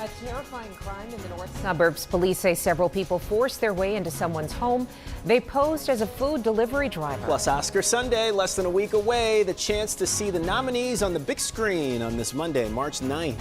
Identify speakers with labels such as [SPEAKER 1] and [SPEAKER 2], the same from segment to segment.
[SPEAKER 1] A terrifying crime in the north suburbs. Police say several people forced their way into someone's home. They posed as a food delivery driver.
[SPEAKER 2] Plus, Oscar Sunday, less than a week away. The chance to see the nominees on the big screen on this Monday, March 9th.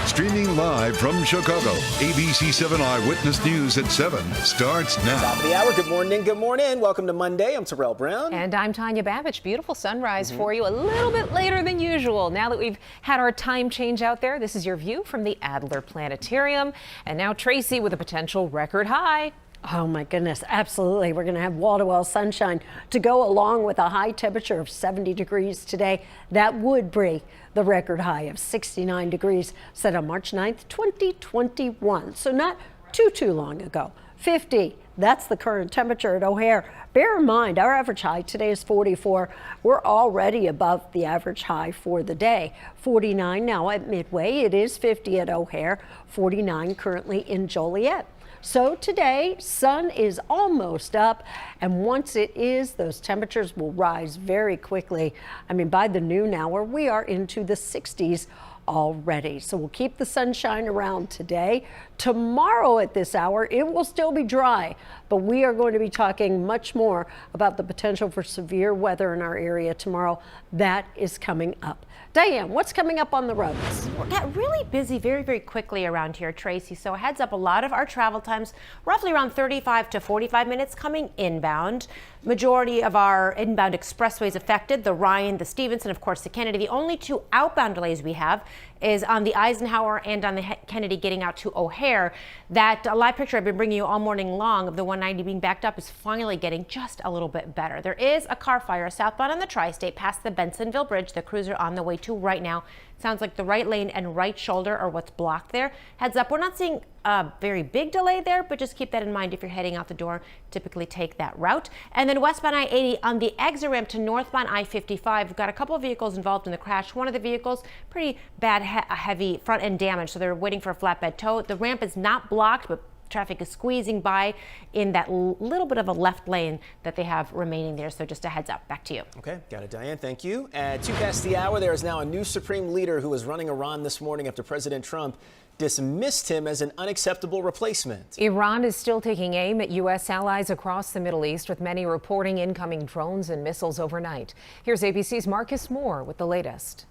[SPEAKER 3] Streaming live from Chicago, ABC7 Eyewitness News at 7 starts now.
[SPEAKER 2] Top of the hour. Good morning. Good morning. Welcome to Monday. I'm Terrell Brown.
[SPEAKER 1] And I'm Tanya Babich. Beautiful sunrise for you a little bit later than usual. Now that we've had our time change out there, this is your view from the Adler Planetarium. And now Tracy with a potential record high.
[SPEAKER 4] Oh my goodness, absolutely. We're going to have wall-to-wall sunshine to go along with a high temperature of 70 degrees today. That would break the record high of 69 degrees set on March 9th, 2021. So not too long ago. 50, that's the current temperature at O'Hare. Bear in mind, our average high today is 44. We're already above the average high for the day. 49 now at Midway. It is 50 at O'Hare. 49 currently in Joliet. So today, sun is almost up, and once it is, those temperatures will rise very quickly. I mean, by the noon hour, we are into the 60s already. So we'll keep the sunshine around today. Tomorrow at this hour, it will still be dry, but we are going to be talking much more about the potential for severe weather in our area tomorrow. That is coming up. Diane, what's coming up on the roads?
[SPEAKER 5] We'll get really busy very quickly around here, Tracy. So heads up, a lot of our travel times, roughly around 35 to 45 minutes coming inbound. Majority of our inbound expressways affected, the Ryan, the Stevenson, of course, the Kennedy. The only two outbound delays we have is on the Eisenhower and on the Kennedy getting out to O'Hare. That live picture I've been bringing you all morning long of the 190 being backed up is finally getting just a little bit better. There is a car fire southbound on the Tri-State past the Bensonville Bridge. The crews are on the way to right now. Sounds like the right lane and right shoulder are what's blocked there. Heads up, we're not seeing a very big delay there, but just keep that in mind if you're heading out the door. Typically take that route. And then westbound I-80 on the exit ramp to northbound I-55. We've got a couple of vehicles involved in the crash. One of the vehicles, pretty bad heavy front end damage, so they're waiting for a flatbed tow. The ramp is not blocked, but traffic is squeezing by in that little bit of a left lane that they have remaining there. So just a heads up. Back to you.
[SPEAKER 2] Okay, got it, Diane. Thank you. At 2 past the hour, there is now a new supreme leader who is running Iran this morning after President Trump dismissed him as an unacceptable replacement.
[SPEAKER 1] Iran is still taking aim at U.S. allies across the Middle East, with many reporting incoming drones and missiles overnight. Here's ABC's Marcus Moore with the latest.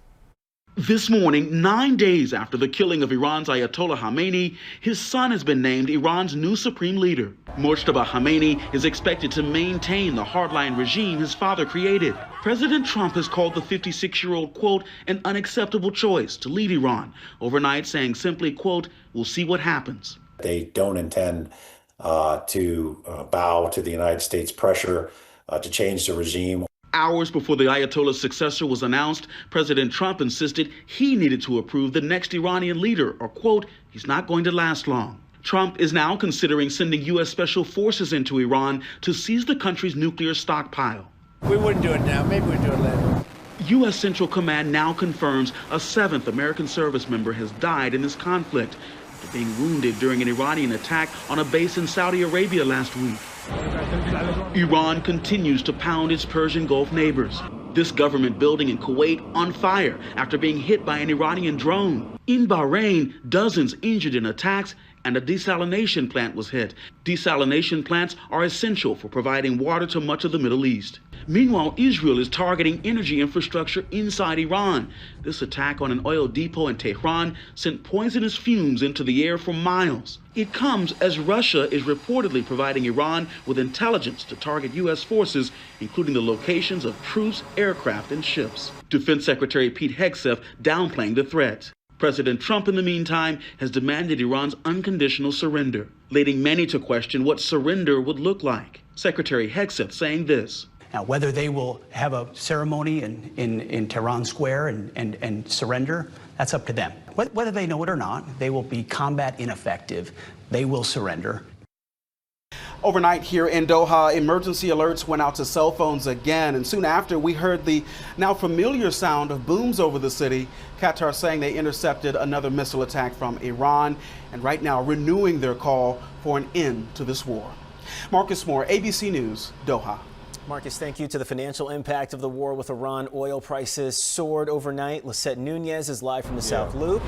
[SPEAKER 6] This morning, 9 days after the killing of Iran's Ayatollah Khamenei, his son has been named Iran's new supreme leader. Mojtaba Khamenei is expected to maintain the hardline regime his father created. President Trump has called the 56-year-old, quote, an unacceptable choice to lead Iran, overnight saying simply, quote, we'll see what happens.
[SPEAKER 7] They don't intend to bow to the United States pressure to change the regime.
[SPEAKER 6] Hours before the Ayatollah's successor was announced, President Trump insisted he needed to approve the next Iranian leader, or, quote, he's not going to last long. Trump is now considering sending U.S. special forces into Iran to seize the country's nuclear stockpile.
[SPEAKER 8] We wouldn't do it now. Maybe we'd do it later.
[SPEAKER 6] U.S. Central Command now confirms a 7th American service member has died in this conflict after being wounded during an Iranian attack on a base in Saudi Arabia last week. Iran continues to pound its Persian Gulf neighbors. This government building in Kuwait on fire after being hit by an Iranian drone. In Bahrain, dozens injured in attacks and a desalination plant was hit. Desalination plants are essential for providing water to much of the Middle East. Meanwhile, Israel is targeting energy infrastructure inside Iran. This attack on an oil depot in Tehran sent poisonous fumes into the air for miles. It comes as Russia is reportedly providing Iran with intelligence to target U.S. forces, including the locations of troops, aircraft, and ships. Defense Secretary Pete Hegseth downplaying the threat. President Trump, in the meantime, has demanded Iran's unconditional surrender, leading many to question what surrender would look like. Secretary Hegseth saying this.
[SPEAKER 9] Now, whether they will have a ceremony in Tehran Square and surrender, that's up to them. Whether they know it or not, they will be combat ineffective. They will surrender.
[SPEAKER 10] Overnight here in Doha, emergency alerts went out to cell phones again, and soon after we heard the now familiar sound of booms over the city. Qatar saying they intercepted another missile attack from Iran, and right now renewing their call for an end to this war. Marcus Moore, ABC News, Doha.
[SPEAKER 2] Marcus, thank you. To the financial impact of the war with Iran, oil prices soared overnight. Lisette Nunez is live from the South Loop.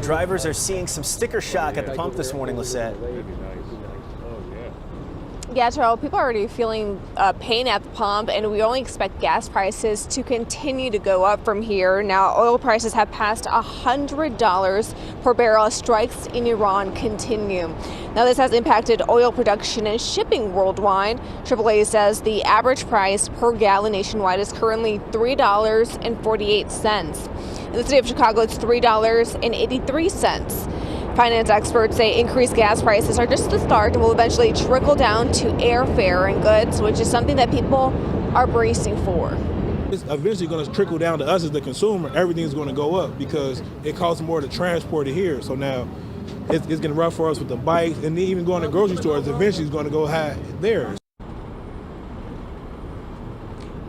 [SPEAKER 2] Drivers are seeing some sticker shock at the pump this morning, Lisette.
[SPEAKER 11] Yeah, Terrell, people are already feeling pain at the pump, and we only expect gas prices to continue to go up from here. Now, oil prices have passed $100 per barrel as strikes in Iran continue. Now, this has impacted oil production and shipping worldwide. AAA says the average price per gallon nationwide is currently $3.48. In the city of Chicago, it's $3.83. Finance experts say increased gas prices are just the start and will eventually trickle down to airfare and goods, which is something that people are bracing for.
[SPEAKER 12] It's eventually going to trickle down to us as the consumer. Everything's going to go up because it costs more to transport it here. So now it's getting rough for us with the bikes, and even going to grocery stores eventually is going to go high there.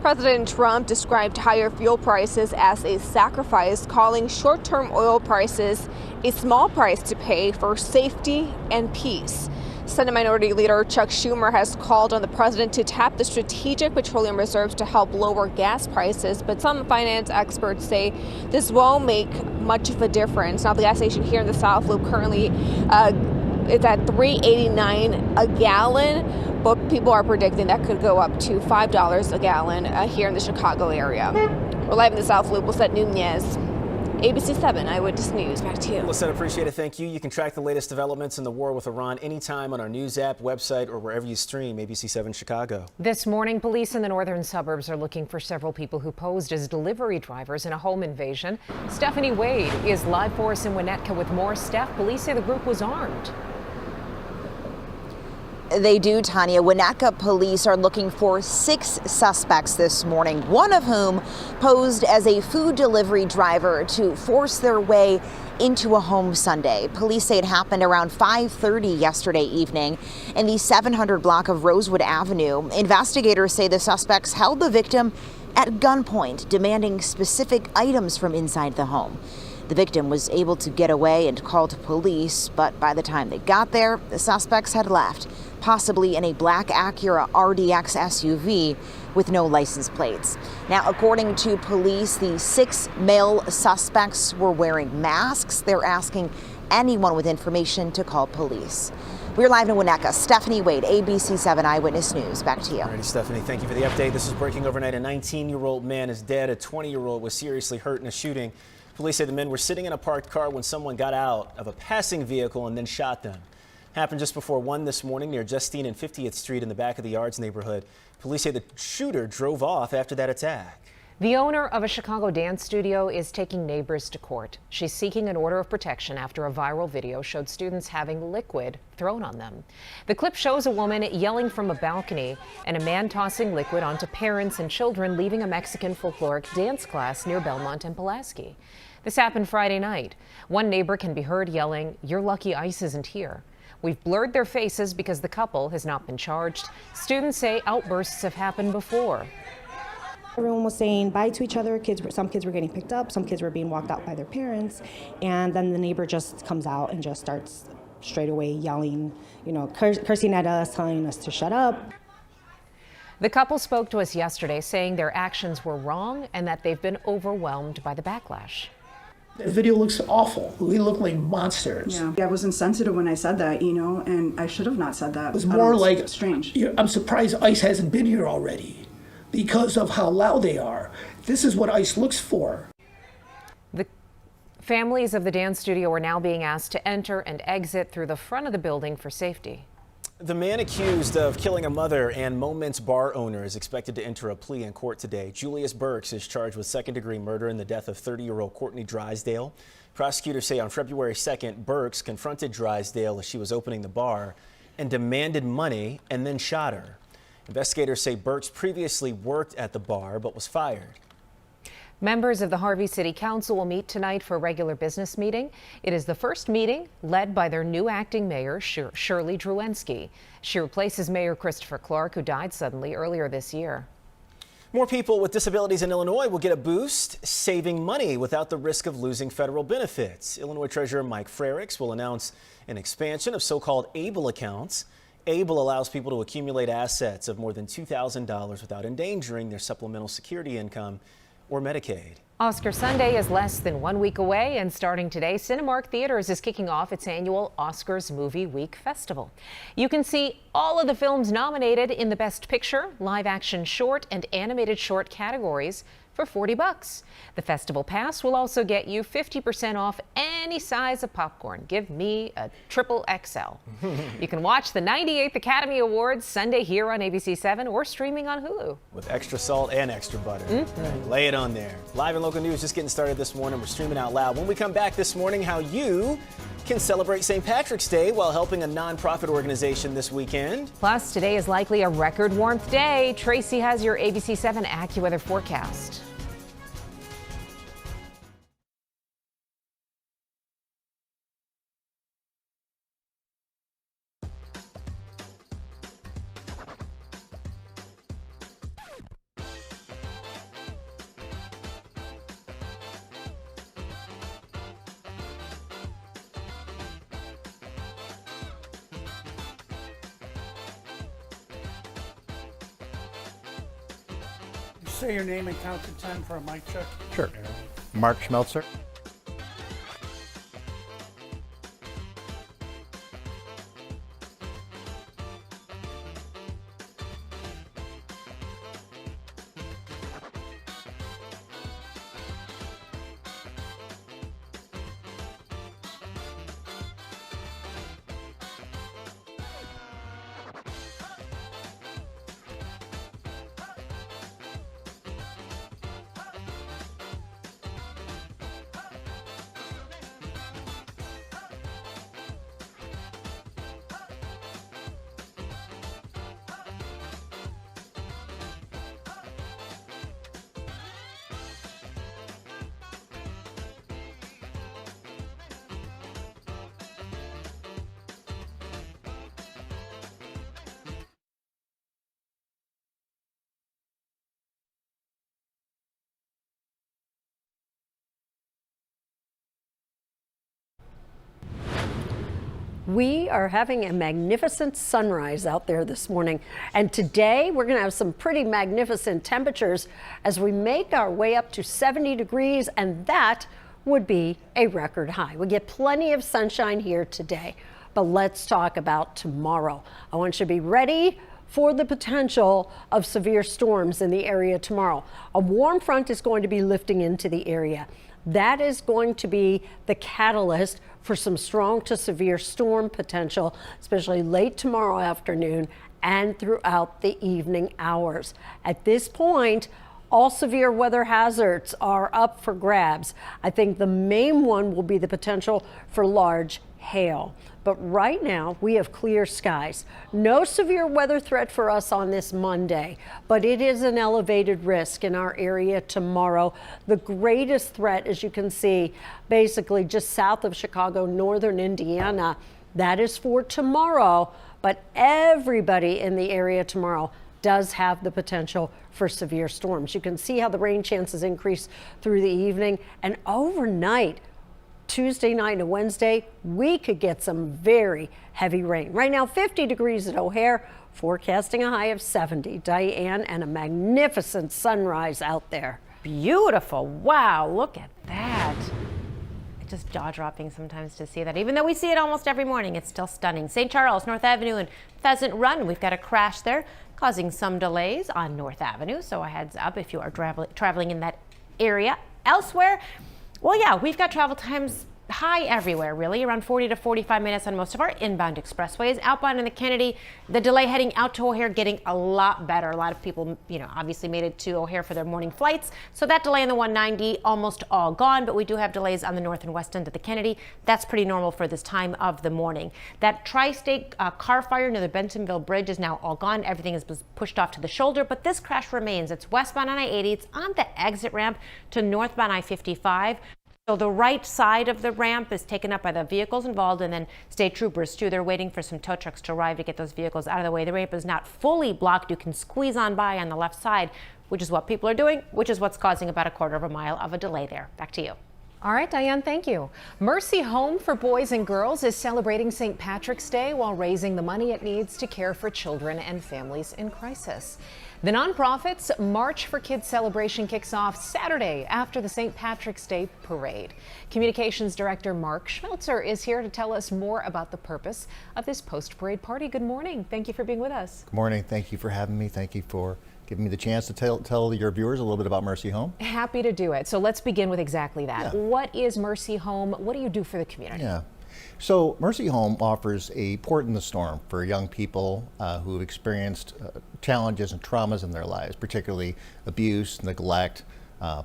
[SPEAKER 11] President Trump described higher fuel prices as a sacrifice, calling short-term oil prices a small price to pay for safety and peace. Senate Minority Leader Chuck Schumer has called on the president to tap the strategic petroleum reserves to help lower gas prices, but some finance experts say this won't make much of a difference. Now, the gas station here in the South Loop currently it's at $3.89 a gallon, but people are predicting that could go up to $5 a gallon here in the Chicago area. We're live in the South Loop. Lisette Nunez, ABC7 Eyewitness News. Back to you.
[SPEAKER 2] Lisette, appreciate it. Thank you. You can track the latest developments in the war with Iran anytime on our news app, website, or wherever you stream ABC7 Chicago.
[SPEAKER 1] This morning, police in the northern suburbs are looking for several people who posed as delivery drivers in a home invasion. Stephanie Wade is live for us in Winnetka with more. Steph, police say the group was armed.
[SPEAKER 13] They do, Tanya. Winnetka police are looking for 6 suspects this morning, one of whom posed as a food delivery driver to force their way into a home Sunday. Police say it happened around 5:30 yesterday evening in the 700 block of Rosewood Avenue. Investigators say the suspects held the victim at gunpoint, demanding specific items from inside the home. The victim was able to get away and call to police, but by the time they got there, the suspects had left, possibly in a black Acura RDX SUV with no license plates. Now, according to police, the 6 male suspects were wearing masks. They're asking anyone with information to call police. We're live in Winnetka. Stephanie Wade, ABC7 Eyewitness News. Back to you.
[SPEAKER 2] All righty, Stephanie, thank you for the update. This is breaking overnight. A 19-year-old man is dead. A 20-year-old was seriously hurt in a shooting. Police say the men were sitting in a parked car when someone got out of a passing vehicle and then shot them. Happened just before 1 this morning near Justine and 50th Street in the back of the Yards neighborhood. Police say the shooter drove off after that attack.
[SPEAKER 1] The owner of a Chicago dance studio is taking neighbors to court. She's seeking an order of protection after a viral video showed students having liquid thrown on them. The clip shows a woman yelling from a balcony and a man tossing liquid onto parents and children leaving a Mexican folkloric dance class near Belmont and Pulaski. This happened Friday night. One neighbor can be heard yelling, "You're lucky ICE isn't here." We've blurred their faces because the couple has not been charged. Students say outbursts have happened before.
[SPEAKER 14] Everyone was saying bye to each other. Some kids were getting picked up, some kids were being walked out by their parents, and then the neighbor just comes out and just starts straight away yelling, cursing at us, telling us to shut up.
[SPEAKER 1] The couple spoke to us yesterday saying their actions were wrong and that they've been overwhelmed by the backlash.
[SPEAKER 15] The video looks awful. We look like monsters.
[SPEAKER 16] Yeah, I was insensitive when I said that, and I should have not said that.
[SPEAKER 15] It was more like,
[SPEAKER 16] strange.
[SPEAKER 15] I'm surprised ICE hasn't been here already because of how loud they are. This is what ICE looks for.
[SPEAKER 1] The families of the dance studio are now being asked to enter and exit through the front of the building for safety.
[SPEAKER 2] The man accused of killing a mother and Moments bar owner is expected to enter a plea in court today. Julius Burks is charged with second-degree murder in the death of 30-year-old Courtney Drysdale. Prosecutors say on February 2nd, Burks confronted Drysdale as she was opening the bar and demanded money and then shot her. Investigators say Burks previously worked at the bar but was fired.
[SPEAKER 1] Members of the Harvey City Council will meet tonight for a regular business meeting. It is the first meeting led by their new acting mayor, Shirley Drewensky. She replaces Mayor Christopher Clark, who died suddenly earlier this year.
[SPEAKER 2] More people with disabilities in Illinois will get a boost, saving money without the risk of losing federal benefits. Illinois Treasurer Mike Frericks will announce an expansion of so-called ABLE accounts. ABLE allows people to accumulate assets of more than $2,000 without endangering their supplemental security income or Medicaid.
[SPEAKER 1] Oscar Sunday is less than 1 week away, and starting today, Cinemark Theaters is kicking off its annual Oscars Movie Week Festival. You can see all of the films nominated in the Best Picture, Live Action Short, and Animated Short categories for $40. The festival pass will also get you 50% off any size of popcorn. Give me a triple XL. You can watch the 98th Academy Awards Sunday here on ABC7 or streaming on Hulu.
[SPEAKER 2] With extra salt and extra butter. Lay it on there. Live and local news just getting started this morning. We're streaming out loud. When we come back this morning, how you can celebrate St. Patrick's Day while helping a nonprofit organization this weekend.
[SPEAKER 1] Plus, today is likely a record warmth day. Tracy has your ABC7 AccuWeather forecast.
[SPEAKER 17] Say your name and count to 10 for a mic check.
[SPEAKER 18] Sure. Mark Schmelzer.
[SPEAKER 4] We are having a magnificent sunrise out there this morning. And today we're going to have some pretty magnificent temperatures as we make our way up to 70 degrees, and that would be a record high. We get plenty of sunshine here today, but let's talk about tomorrow. I want you to be ready for the potential of severe storms in the area tomorrow. A warm front is going to be lifting into the area. That is going to be the catalyst for some strong to severe storm potential, especially late tomorrow afternoon and throughout the evening hours. At this point, all severe weather hazards are up for grabs. I think the main one will be the potential for large hail. But right now we have clear skies. No severe weather threat for us on this Monday, but it is an elevated risk in our area tomorrow. The greatest threat, as you can see, basically just south of Chicago, northern Indiana. That is for tomorrow, but everybody in the area tomorrow does have the potential for severe storms. You can see how the rain chances increase through the evening, and overnight, Tuesday night and Wednesday, we could get some very heavy rain. Right now, 50 degrees at O'Hare, forecasting a high of 70. Diane, and a magnificent sunrise out there.
[SPEAKER 5] Beautiful. Wow, look at that. It's just jaw-dropping sometimes to see that. Even though we see it almost every morning, it's still stunning. St. Charles, North Avenue, and Pheasant Run, we've got a crash there, causing some delays on North Avenue. So a heads up if you are traveling in that area. Elsewhere, well, yeah, we've got travel times high everywhere, really, around 40 to 45 minutes on most of our inbound expressways. Outbound in the Kennedy, the delay heading out to O'Hare getting a lot better. A lot of people, obviously made it to O'Hare for their morning flights. So that delay in the 190, almost all gone, but we do have delays on the north and west end of the Kennedy. That's pretty normal for this time of the morning. That tri-state car fire near the Bentonville Bridge is now all gone. Everything is pushed off to the shoulder, but this crash remains. It's westbound on I-80. It's on the exit ramp to northbound I-55. So the right side of the ramp is taken up by the vehicles involved, and then state troopers too. They're waiting for some tow trucks to arrive to get those vehicles out of the way. The ramp is not fully blocked. You can squeeze on by on the left side, which is what people are doing, which is what's causing about a quarter of a mile of a delay there. Back to you.
[SPEAKER 1] All right, Diane, thank you. Mercy Home for Boys and Girls is celebrating St. Patrick's Day while raising the money it needs to care for children and families in crisis. The nonprofit's March for Kids celebration kicks off Saturday after the St. Patrick's Day parade. Communications Director Mark Schmelzer is here to tell us more about the purpose of this post-parade party. Good morning. Thank you for being with us.
[SPEAKER 18] Good morning. Thank you for having me. Thank you for giving me the chance to tell your viewers a little bit about Mercy Home.
[SPEAKER 1] Happy to do it. So let's begin with exactly that.
[SPEAKER 18] Yeah.
[SPEAKER 1] What is Mercy Home? What do you do for the community?
[SPEAKER 18] Yeah. So Mercy Home offers a port in the storm for young people who have experienced challenges and traumas in their lives, particularly abuse, neglect,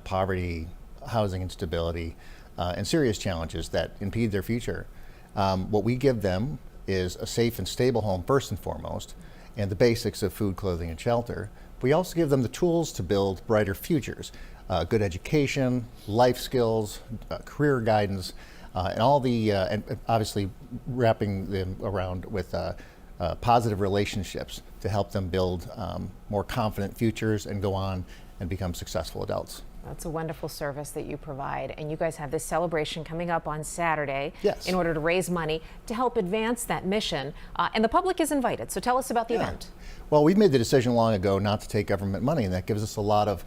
[SPEAKER 18] poverty, housing instability, and serious challenges that impede their future. What we give them is a safe and stable home first and foremost, and the basics of food, clothing, and shelter. We also give them the tools to build brighter futures, good education, life skills, career guidance, and all the, and obviously wrapping them around with positive relationships to help them build more confident futures and go on and become successful adults.
[SPEAKER 1] That's a wonderful service that you provide, and you guys have this celebration coming up on Saturday.
[SPEAKER 18] Yes.
[SPEAKER 1] In order to raise money to help advance that mission, and the public is invited. So tell us about the event.
[SPEAKER 18] Well, we've made the decision long ago not to take government money, and that gives us a lot of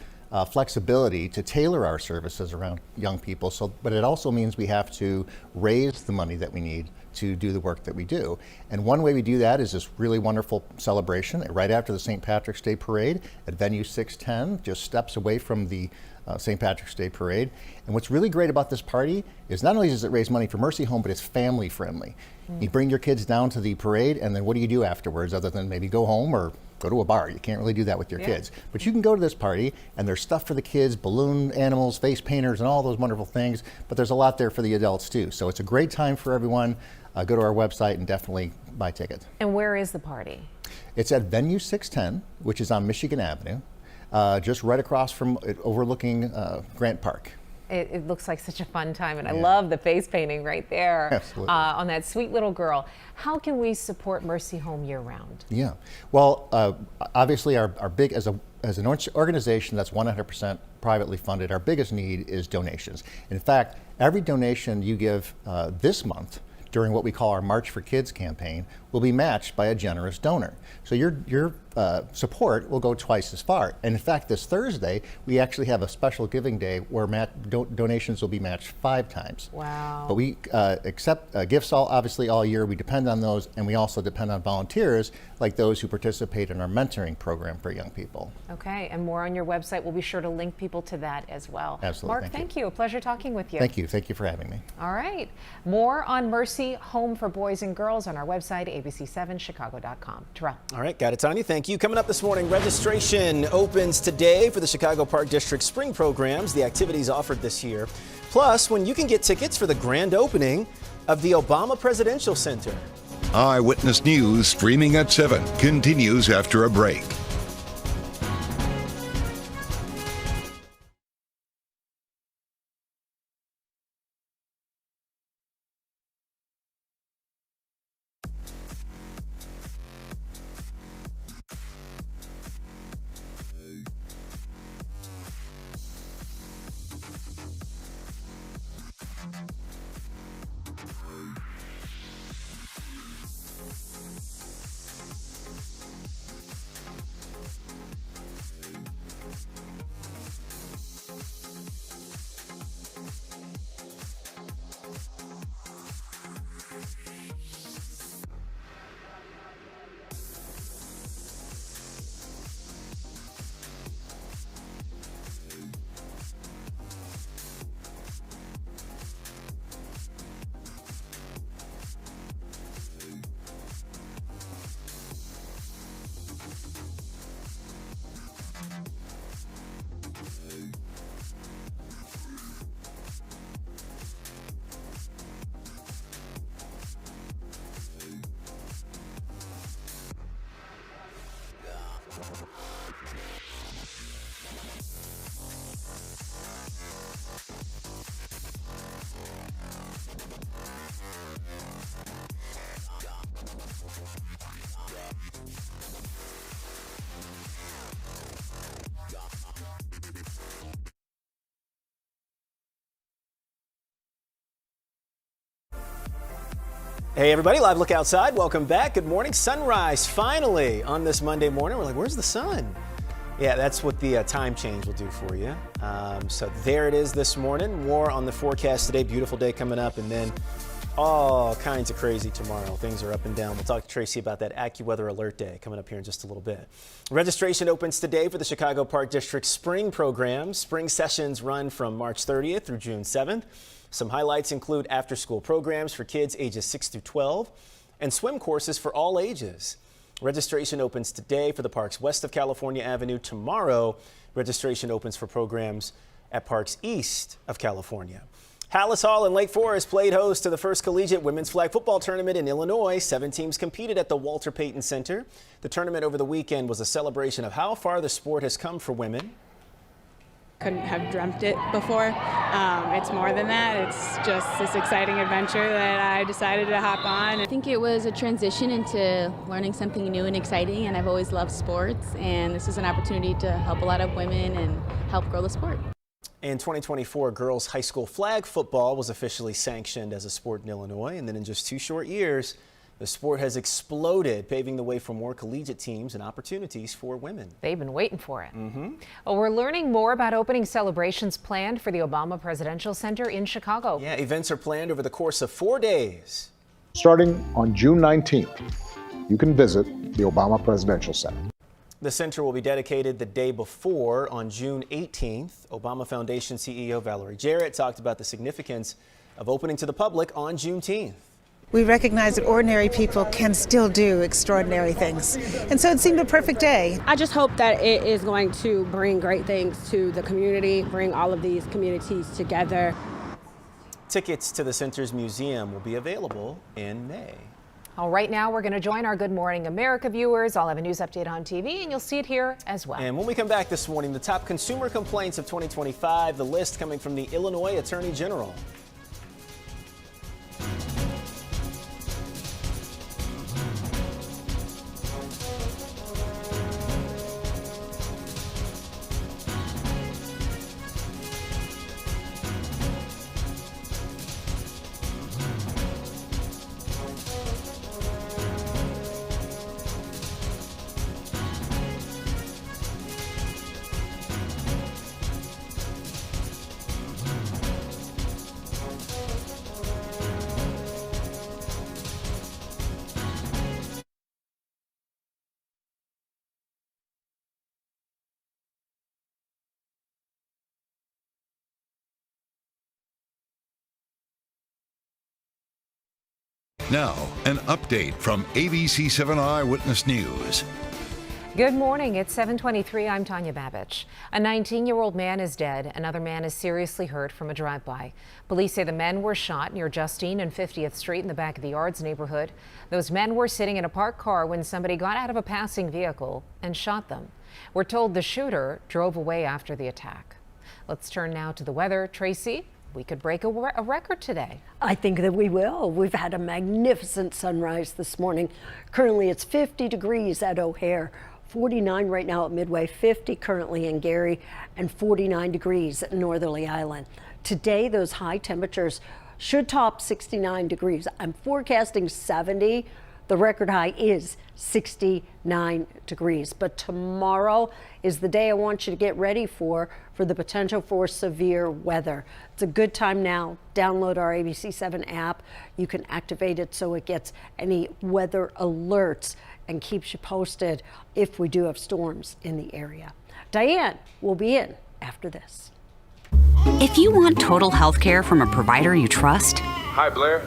[SPEAKER 18] flexibility to tailor our services around young people. But it also means we have to raise the money that we need to do the work that we do. And one way we do that is this really wonderful celebration right after the St. Patrick's Day Parade at venue 610, just steps away from the St. Patrick's Day Parade. And what's really great about this party is not only does it raise money for Mercy Home, but it's family friendly. You bring your kids down to the parade, and then what do you do afterwards other than maybe go home or go to a bar? You can't really do that with your kids. But you can go to this party, and there's stuff for the kids, balloon animals, face painters, and all those wonderful things, but there's a lot there for the adults too. So it's a great time for everyone. Go to our website and definitely buy tickets.
[SPEAKER 1] And where is the party?
[SPEAKER 18] It's at venue 610, which is on Michigan Avenue, just right across from overlooking Grant Park.
[SPEAKER 1] It looks like such a fun time, and I love the face painting right there.
[SPEAKER 18] Absolutely.
[SPEAKER 1] On that sweet little girl. How can we support Mercy Home year-round?
[SPEAKER 18] Yeah, well, obviously our big, as an organization that's 100% privately funded, our biggest need is donations. In fact, every donation you give this month during what we call our March for Kids campaign will be matched by a generous donor. So your support will go twice as far. And in fact, this Thursday, we actually have a special giving day where donations will be matched 5 times.
[SPEAKER 1] Wow.
[SPEAKER 18] But we accept gifts obviously all year. We depend on those, and we also depend on volunteers like those who participate in our mentoring program for young people.
[SPEAKER 1] Okay, and more on your website. We'll be sure to link people to that as well.
[SPEAKER 18] Absolutely.
[SPEAKER 1] Mark, thank you. A pleasure talking with you.
[SPEAKER 18] Thank you. Thank you for having me.
[SPEAKER 1] All right. More on Mercy Home for Boys and Girls on our website, ABC7Chicago.com. Terrell.
[SPEAKER 2] All right, got it, Tanya. Thank you. Coming up this morning, registration opens today for the Chicago Park District Spring programs, the activities offered this year. Plus, when you can get tickets for the grand opening of the Obama Presidential Center.
[SPEAKER 3] Eyewitness News streaming at 7 continues after a break.
[SPEAKER 2] Hey everybody, live look outside. Welcome back. Good morning. Sunrise finally on this Monday morning. We're like, where's the sun? Yeah, that's what the time change will do for you. So there it is this morning. More on the forecast today. Beautiful day coming up, and then all kinds of crazy tomorrow. Things are up and down. We'll talk to Tracy about that AccuWeather Alert Day coming up here in just a little bit. Registration opens today for the Chicago Park District Spring Program. Spring sessions run from March 30th through June 7th. Some highlights include after-school programs for kids ages 6 through 12 and swim courses for all ages. Registration opens today for the parks west of California Avenue. Tomorrow, registration opens for programs at parks east of California. Hallis Hall in Lake Forest played host to the first collegiate women's flag football tournament in Illinois. 7 teams competed at the Walter Payton Center. The tournament over the weekend was a celebration of how far the sport has come for women.
[SPEAKER 19] Couldn't have dreamt it before. It's more than that. It's just this exciting adventure that I decided to hop on.
[SPEAKER 20] I think it was a transition into learning something new and exciting, and I've always loved sports, and this is an opportunity to help a lot of women and help grow the sport.
[SPEAKER 2] In 2024, girls high school flag football was officially sanctioned as a sport in Illinois, and then in just 2 short years, the sport has exploded, paving the way for more collegiate teams and opportunities for women.
[SPEAKER 1] They've been waiting for it. Well, we're learning more about opening celebrations planned for the Obama Presidential Center in Chicago.
[SPEAKER 2] Yeah, events are planned over the course of 4 days.
[SPEAKER 21] Starting on June 19th, you can visit the Obama Presidential Center.
[SPEAKER 2] The center will be dedicated the day before on June 18th. Obama Foundation CEO Valerie Jarrett talked about the significance of opening to the public on Juneteenth.
[SPEAKER 22] We recognize that ordinary people can still do extraordinary things. And so it seemed a perfect day.
[SPEAKER 23] I just hope that it is going to bring great things to the community, bring all of these communities together.
[SPEAKER 2] Tickets to the center's museum will be available in May.
[SPEAKER 1] All right, now we're going to join our Good Morning America viewers. I'll have a news update on TV, and you'll see it here as well.
[SPEAKER 2] And when we come back this morning, the top consumer complaints of 2025, the list coming from the Illinois Attorney General.
[SPEAKER 3] Now, an update from ABC7 Eyewitness News.
[SPEAKER 1] Good morning. It's 7:23. I'm Tanya Babich. A 19-year-old man is dead. Another man is seriously hurt from a drive-by. Police say the men were shot near Justine and 50th Street in the back of the Yards neighborhood. Those men were sitting in a parked car when somebody got out of a passing vehicle and shot them. We're told the shooter drove away after the attack. Let's turn now to the weather. Tracy, we could break a record today.
[SPEAKER 4] I think that we will. We've had a magnificent sunrise this morning. Currently, it's 50 degrees at O'Hare, 49 right now at Midway, 50 currently in Gary, and 49 degrees at Northerly Island. Today, those high temperatures should top 69 degrees. I'm forecasting 70. The record high is 69 degrees. But tomorrow is the day I want you to get ready for the potential for severe weather. It's a good time now. Download our ABC7 app. You can activate it so it gets any weather alerts and keeps you posted if we do have storms in the area. Diane will be in after this.
[SPEAKER 24] If you want total health care from a provider you trust,
[SPEAKER 25] Hi, Blair.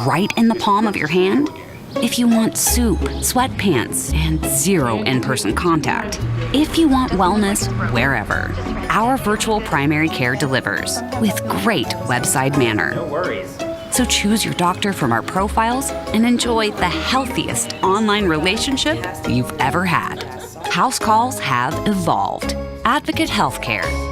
[SPEAKER 24] right in the palm of your hand, if you want soup, sweatpants, and zero in-person contact, if you want wellness wherever, our virtual primary care delivers with great website manner.
[SPEAKER 25] No worries.
[SPEAKER 24] So choose your doctor from our profiles and enjoy the healthiest online relationship you've ever had. House calls have evolved. Advocate Healthcare.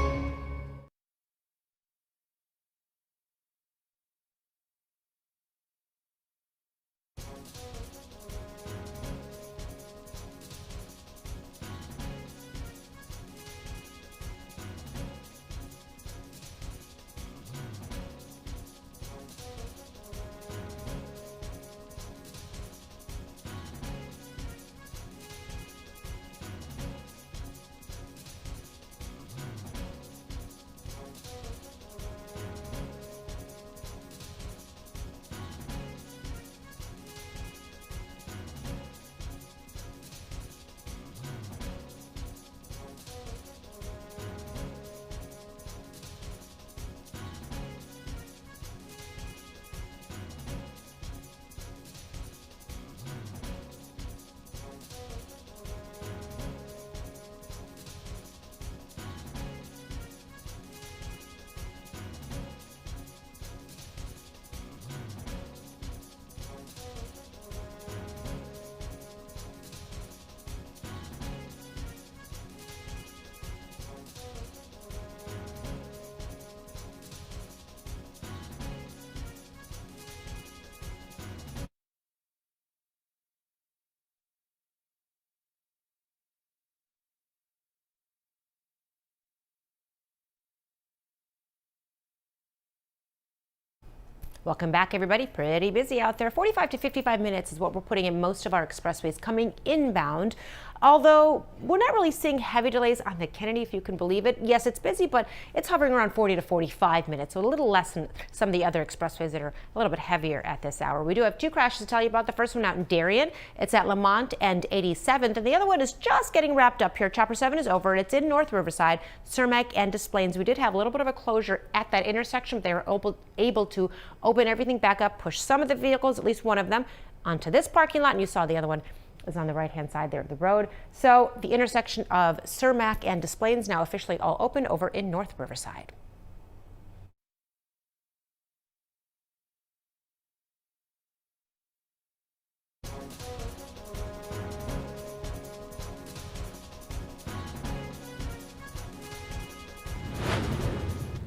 [SPEAKER 5] Welcome back, everybody. Pretty busy out there. 45 to 55 minutes is what we're putting in most of our expressways coming inbound. Although we're not really seeing heavy delays on the Kennedy, if you can believe it. Yes, it's busy, but it's hovering around 40 to 45 minutes, so a little less than some of the other expressways that are a little bit heavier at this hour. We do have 2 crashes to tell you about. The first one out in Darien. It's at Lamont and 87th, and the other one is just getting wrapped up here. Chopper 7 is over, and it's in North Riverside, Cermak and Des Plaines. We did have a little bit of a closure at that intersection, but they were able to open everything back up, push some of the vehicles, at least one of them, onto this parking lot, and you saw the other one is on the right-hand side there of the road. So the intersection of Cermak and Des Plaines now officially all open over in North Riverside.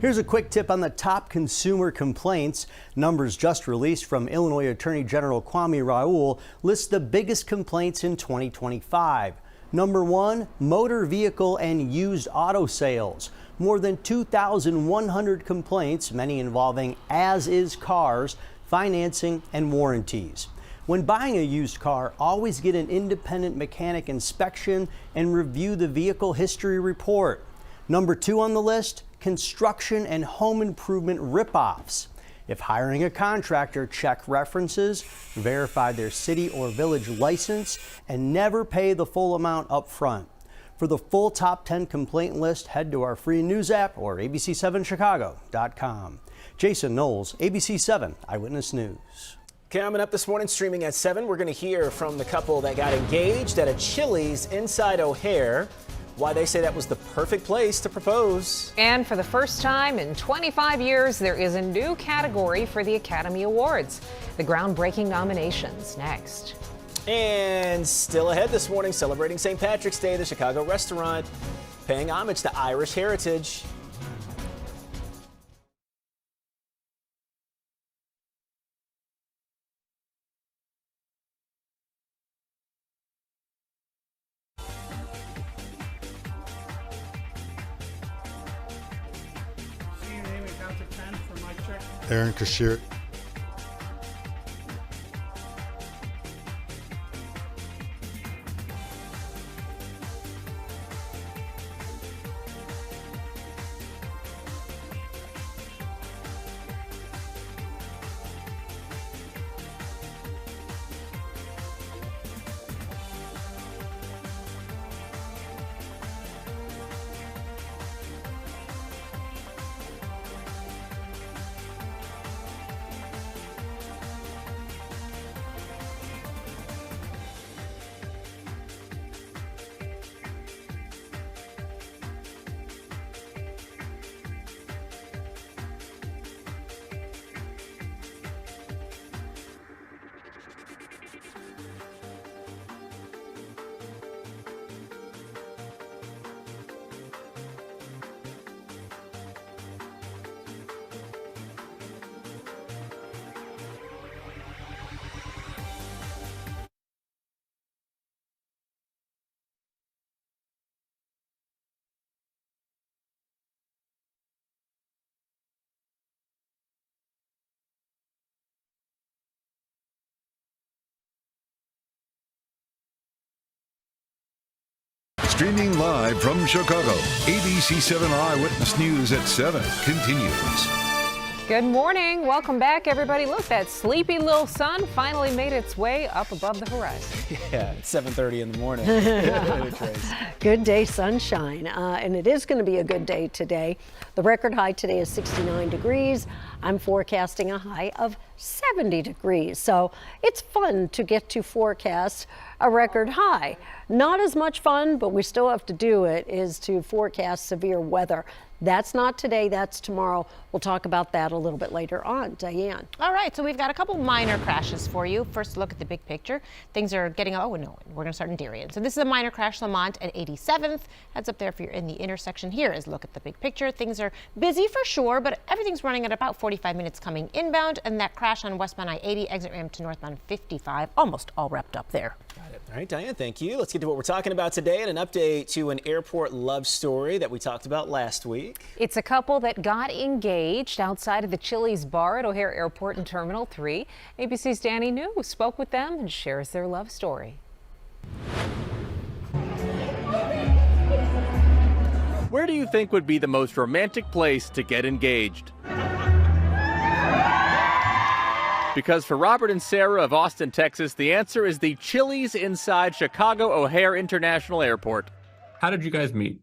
[SPEAKER 6] Here's a quick tip on the top consumer complaints. Numbers just released from Illinois Attorney General Kwame Raoul list the biggest complaints in 2025. Number 1, motor vehicle and used auto sales. More than 2,100 complaints, many involving as-is cars, financing, and warranties. When buying a used car, always get an independent mechanic inspection and review the vehicle history report. Number 2 on the list, construction and home improvement ripoffs. If hiring a contractor, check references, verify their city or village license, and never pay the full amount up front. For the full top 10 complaint list, head to our free news app or abc7chicago.com. Jason Knowles, ABC7 Eyewitness News.
[SPEAKER 2] Coming up this morning, streaming at 7, we're going to hear from the couple that got engaged at a Chili's inside O'Hare. Why they say that was the perfect place to propose.
[SPEAKER 1] And for the first time in 25 years, there is a new category for the Academy Awards. The groundbreaking nominations next.
[SPEAKER 2] And still ahead this morning, celebrating St. Patrick's Day, the Chicago restaurant paying homage to Irish heritage.
[SPEAKER 7] Aaron Kashir.
[SPEAKER 3] Streaming live from Chicago, ABC7 Eyewitness News at 7 continues.
[SPEAKER 1] Good morning. Welcome back, everybody. Look, that sleepy little sun finally made its way up above the horizon.
[SPEAKER 2] Yeah, it's 7:30 in the morning.
[SPEAKER 4] Good day, sunshine. And it is going to be a good day today. The record high today is 69 degrees. I'm forecasting a high of 70 degrees. So it's fun to get to forecast a record high. Not as much fun, but we still have to do it, is to forecast severe weather. That's not today, that's tomorrow. We'll talk about that a little bit later on. Diane.
[SPEAKER 5] All right, so we've got a couple minor crashes for you. First, look at the big picture. Things are getting, oh no, we're going to start in Darien. So this is a minor crash, Lamont at 87th. Heads up there if you're in the intersection. Here is look at the big picture. Things are busy for sure, but everything's running at about 45 minutes coming inbound. And that crash on westbound I-80, exit ramp to northbound 55, almost all wrapped up there.
[SPEAKER 2] it. All right, Diane, thank you. Let's get to what we're talking about today and an update to an airport love story that we talked about last week.
[SPEAKER 1] It's a couple that got engaged outside of the Chili's bar at O'Hare Airport in Terminal 3. ABC's Danny New spoke with them and shares their love story.
[SPEAKER 7] Where do you think would be the most romantic place to get engaged? Because for Robert and Sarah of Austin, Texas, the answer is the Chili's inside Chicago O'Hare International Airport.
[SPEAKER 8] How did you guys meet?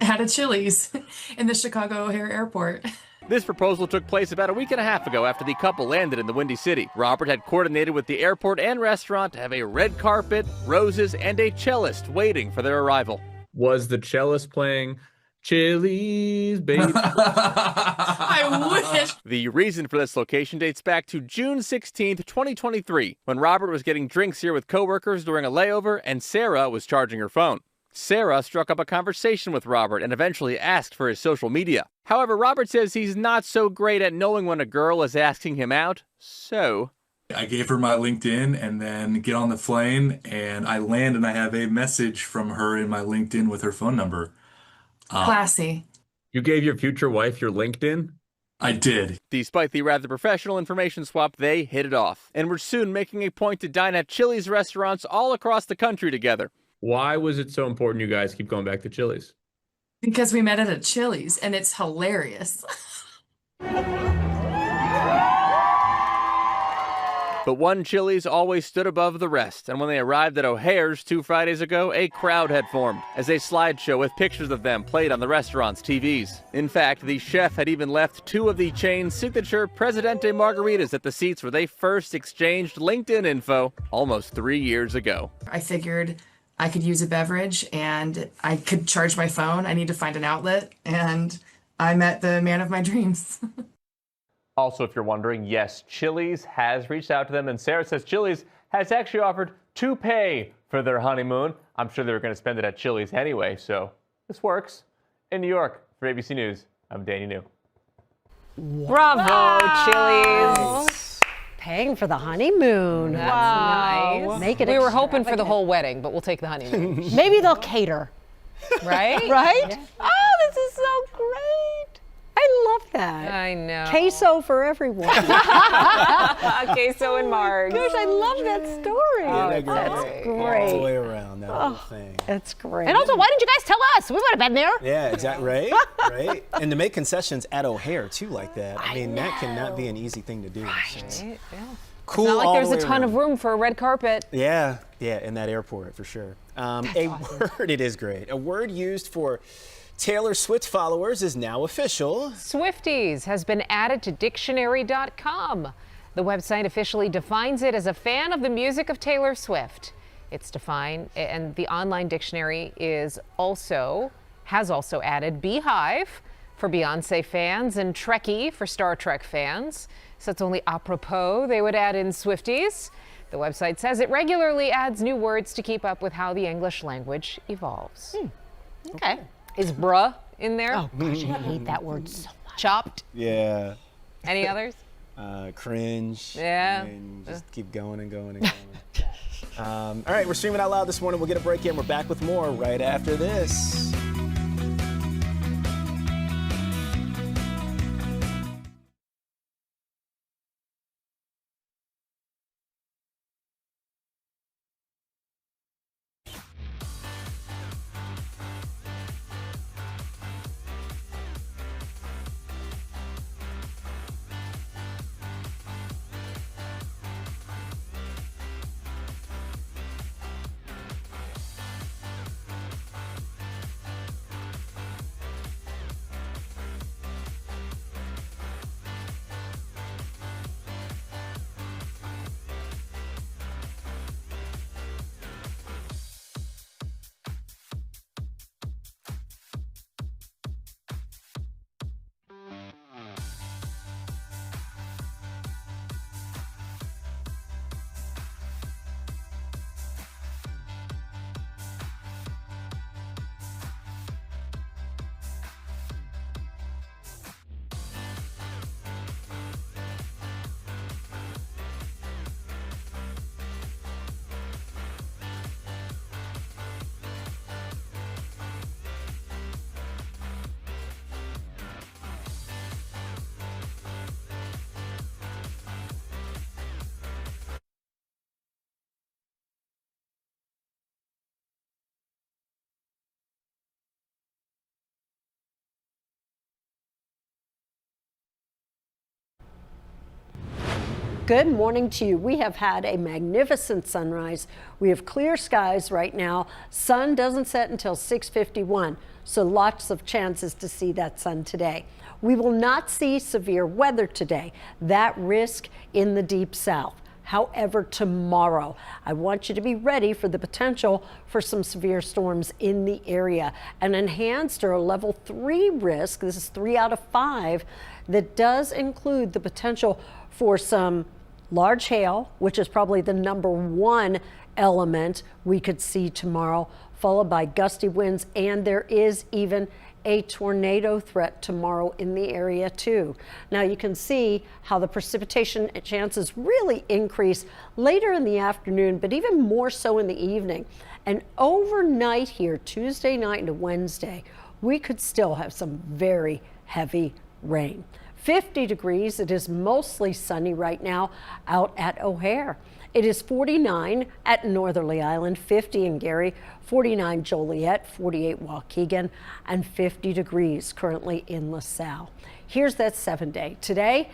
[SPEAKER 9] At a Chili's in the Chicago O'Hare Airport.
[SPEAKER 7] This proposal took place about a week and a half ago after the couple landed in the Windy City. Robert had coordinated with the airport and restaurant to have a red carpet, roses, and a cellist waiting for their arrival.
[SPEAKER 8] Was the cellist playing Chili's, baby?
[SPEAKER 9] I wish.
[SPEAKER 7] The reason for this location dates back to June 16th, 2023, when Robert was getting drinks here with coworkers during a layover and Sarah was charging her phone. Sarah struck up a conversation with Robert and eventually asked for his social media. However, Robert says he's not so great at knowing when a girl is asking him out, so
[SPEAKER 10] I gave her my LinkedIn and then get on the plane and I land and I have a message from her in my LinkedIn with her phone number.
[SPEAKER 9] Classy.
[SPEAKER 8] You gave your future wife your LinkedIn?
[SPEAKER 10] I did.
[SPEAKER 7] Despite the rather professional information swap, they hit it off and were soon making a point to dine at Chili's restaurants all across the country together.
[SPEAKER 8] Why was it so important you guys keep going back to Chili's?
[SPEAKER 9] Because we met at a Chili's and it's hilarious.
[SPEAKER 7] But one Chili's always stood above the rest, and when they arrived at O'Hare's 2 Fridays ago, a crowd had formed as a slideshow with pictures of them played on the restaurant's TVs. In fact, the chef had even left 2 of the chain's signature Presidente margaritas at the seats where they first exchanged LinkedIn info almost 3 years ago.
[SPEAKER 9] I figured I could use a beverage and I could charge my phone. I need to find an outlet, and I met the man of my dreams.
[SPEAKER 7] Also, if you're wondering, yes, Chili's has reached out to them, and Sarah says Chili's has actually offered to pay for their honeymoon. I'm sure they were going to spend it at Chili's anyway, so this works. In New York, for ABC News, I'm Danny New.
[SPEAKER 1] Bravo, Chili's.
[SPEAKER 4] Paying for the honeymoon.
[SPEAKER 1] That's nice.
[SPEAKER 4] Make it
[SPEAKER 1] we were hoping for the
[SPEAKER 4] extravagant.
[SPEAKER 1] whole wedding, but we'll take the honeymoon.
[SPEAKER 4] Maybe they'll cater.
[SPEAKER 1] Right?
[SPEAKER 4] Right?
[SPEAKER 1] Yeah.
[SPEAKER 4] Oh, this is so great. I love that.
[SPEAKER 1] I know.
[SPEAKER 4] Queso for everyone.
[SPEAKER 1] Queso and Margs.
[SPEAKER 4] Gosh, I love that story.
[SPEAKER 2] Yeah,
[SPEAKER 4] That's
[SPEAKER 2] All
[SPEAKER 4] great.
[SPEAKER 2] the way around, that whole thing.
[SPEAKER 4] That's great.
[SPEAKER 5] And also, why didn't you guys tell us? We would have been there.
[SPEAKER 2] Yeah, exactly. Right? Right? And to make concessions at O'Hare, too, like that. I mean, that cannot be an easy thing to do.
[SPEAKER 1] Right.
[SPEAKER 2] So.
[SPEAKER 1] Yeah.
[SPEAKER 2] Cool.
[SPEAKER 1] It's not like
[SPEAKER 2] all
[SPEAKER 1] there's
[SPEAKER 2] the
[SPEAKER 1] a
[SPEAKER 2] way
[SPEAKER 1] ton of
[SPEAKER 2] around.
[SPEAKER 1] room for a red carpet.
[SPEAKER 2] Yeah, in that airport, for sure. Word, it is great. A word used for Taylor Swift followers is now official.
[SPEAKER 1] Swifties has been added to dictionary.com. The website officially defines it as a fan of the music of Taylor Swift. It's defined, and the online dictionary has also added Beehive for Beyonce fans and Trekkie for Star Trek fans. So it's only apropos they would add in Swifties. The website says it regularly adds new words to keep up with how the English language evolves.
[SPEAKER 5] Okay.
[SPEAKER 1] Is bruh in there?
[SPEAKER 5] Oh, gosh, I hate that word so much.
[SPEAKER 1] Chopped?
[SPEAKER 2] Yeah.
[SPEAKER 1] Any others?
[SPEAKER 2] Cringe.
[SPEAKER 1] Yeah.
[SPEAKER 2] And just keep going and going and going. All right, we're streaming out loud this morning. We'll get a break in. We're back with more right after this.
[SPEAKER 4] Good morning to you. We have had a magnificent sunrise. We have clear skies right now. Sun doesn't set until 6:51, so lots of chances to see that sun today. We will not see severe weather today. That risk in the deep south. However, tomorrow, I want you to be ready for the potential for some severe storms in the area. An enhanced or a level 3 risk, this is 3 out of 5, that does include the potential for some large hail, which is probably the number 1 element we could see tomorrow, followed by gusty winds, and there is even a tornado threat tomorrow in the area too. Now you can see how the precipitation chances really increase later in the afternoon, but even more so in the evening. And overnight here, Tuesday night into Wednesday, we could still have some very heavy rain. 50 degrees, it is mostly sunny right now out at O'Hare. It is 49 at Northerly Island, 50 in Gary, 49 Joliet, 48 Waukegan, and 50 degrees currently in LaSalle. Here's that 7-day. Today,